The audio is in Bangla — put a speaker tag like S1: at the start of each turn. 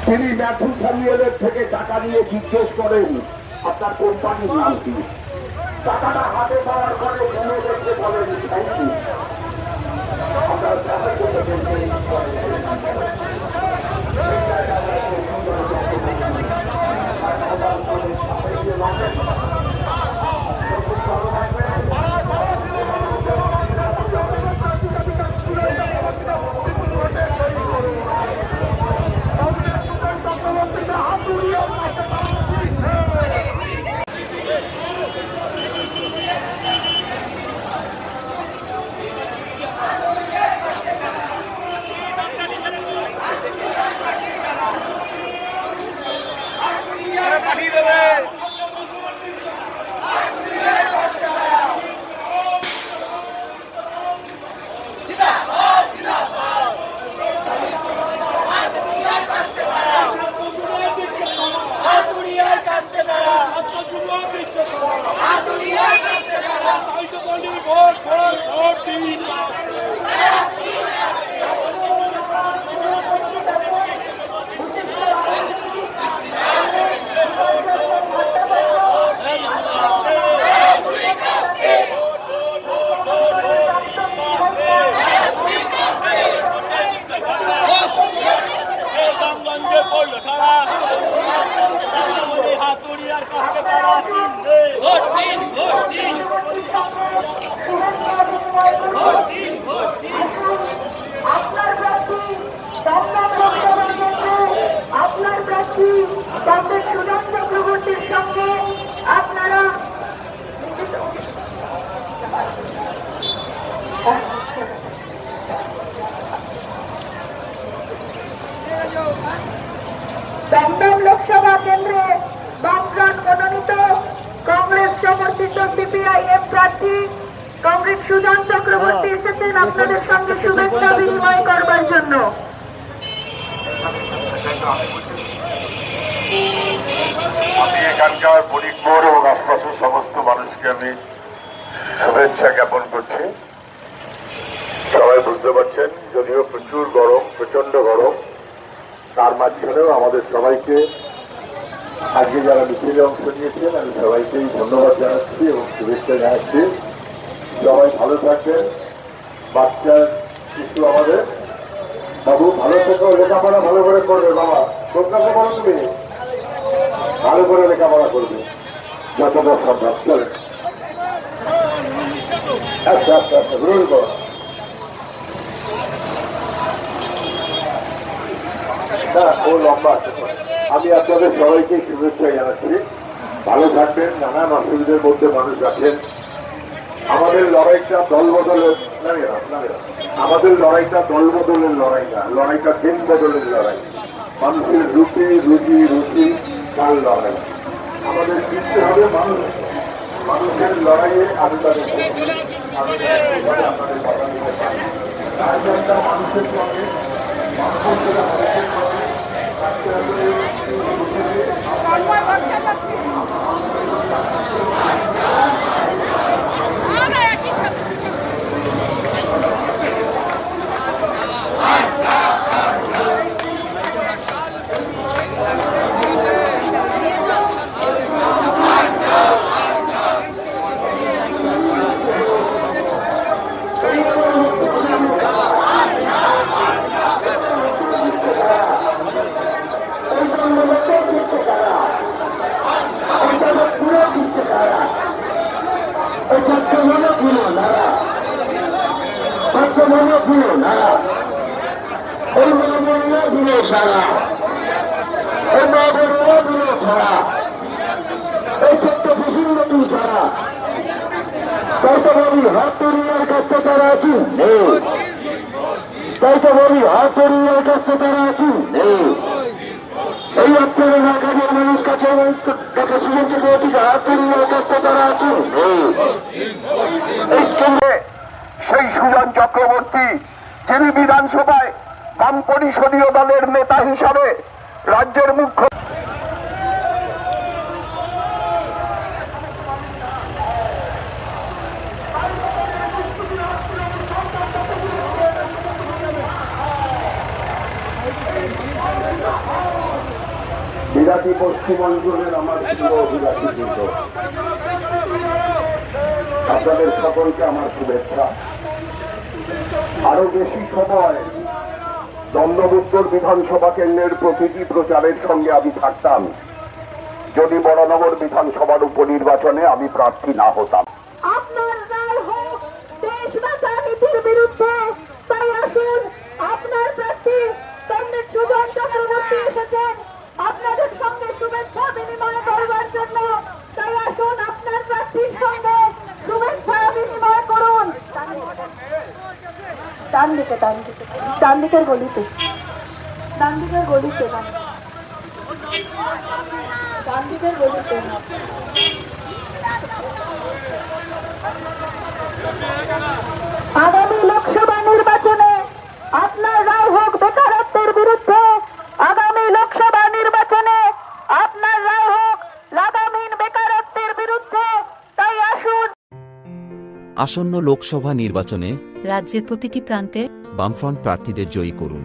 S1: তিনি ম্যাথু স্যামুয়েলের থেকে টাকা নিয়ে জিজ্ঞেস করেন আপনার কোম্পানির নাম কি। টাকাটা হাতে পাওয়ার পরে ম্যানেজারকে বলেন থ্যাংক ইউ, আমরা সাহায্য করবেন।
S2: দমদম লোকসভা কেন্দ্রে বামফ্রন্ট মনোনীত কংগ্রেস সমর্থিত সিপিআইএম প্রার্থী কংগ্রেস সুজন চক্রবর্তী এসেছেন আপনাদের সঙ্গে শুভেচ্ছা বিনিময় করবার জন্য।
S3: আমি এখানকার ফরিদপুর এবং আশপাশের সমস্ত মানুষকে আমি শুভেচ্ছা জ্ঞাপন করছি। সবাই বুঝতে পারছেন যদিও প্রচুর গরম, প্রচন্ড গরম, তার মাঝখানেও আমাদের সবাইকে আজকে যারা মিছিলে অংশ নিয়েছেন আমি সবাইকেই ধন্যবাদ জানাচ্ছি এবং শুভেচ্ছা জানাচ্ছি। সবাই ভালো থাকবেন। বাচ্চার শিশু আমাদের বাবু ভালো থেকেও, লেখাপড়া ভালো করে করবে। বাবা প্রত্যাশা করো, তুমি ভালো করে লেখাপড়া করবে যতটা সম্ভব। চলে আচ্ছা আচ্ছা আচ্ছা গ্রহণ করো। ও লম্বা আছে। আমি আপনাদের সবাইকে শুভেচ্ছা জানাচ্ছি। ভালো থাকবেন। নানান অসুবিধার মধ্যে মানুষ আছেন। আমাদের লড়াইটা দল বদলের আমাদের লড়াইটা দল বদলের লড়াই না, লড়াইটা দিন বদলের লড়াই। মানুষের রুচি রুচি রুচি তার লড়াই। আমাদের জিততে হবে মানুষের লড়াইয়ে। আমি তাদের আপনাদের কথা দিতে পারি। মানুষের সঙ্গে সারা এই মহাবীরা দিল ছাড়া, এই ছোট্ট বিভিন্ন তুই ছাড়া তাই তো বলি হাত তরিয়ার কাছে তারা আছি নেই। তাই তো বলি হাত তরিয়ার কাছে তারা আছি নেই। এই আপনাদের কাজের মানুষ কাছে সুযোগ থেকে হাত তরিয়ার কাছে তারা আছি নেই।
S1: সেই সুজন চক্রবর্তী যিনি বিধানসভায় বাম পরিষদীয় দলের নেতা হিসাবে রাজ্যের মুখ্য বিরাটি পশ্চিমাঞ্চলের আমার প্রিয় অধিবাসী বৃন্দ, আপনাদের সকলকে আমার শুভেচ্ছা। আরো বেশি সময় দমদম উত্তর বিধানসভা কেন্দ্রের প্রতিটি প্রচারের সঙ্গে আমি থাকতাম যদি বড়নগর বিধানসভার উপনির্বাচনে আমি প্রার্থী না হতাম।
S2: আপনার রায় হোক দেশ বাঁচা নীতির বিরুদ্ধে, তাই আসুন আপনার প্রার্থী কমরেড সুজন চক্রবর্তী এসেছেন আপনাদের সঙ্গে শুভেচ্ছা বিনিময় করবার জন্য। তাই আসুন আপনার প্রার্থীর সঙ্গে শুভেচ্ছা বিনিময় করুন। ডান দিকে ডান দিকের গলিতে ডান দিকের গলিতে ডান দিকের গলিতে। আগামী লোকসভা নির্বাচনে আপনার রায় হোক বেকারত্বের বিরুদ্ধে। আগামী লোকসভা নির্বাচনে আপনার রায় হোক লাগামহীন বেকারত্বের বিরুদ্ধে। তাই আসুন।
S4: আসন্ন লোকসভা নির্বাচনে
S5: রাজ্যের প্রতিটি প্রান্তে
S4: বামফ্রন্ট প্রার্থীদের জয়ী করুন।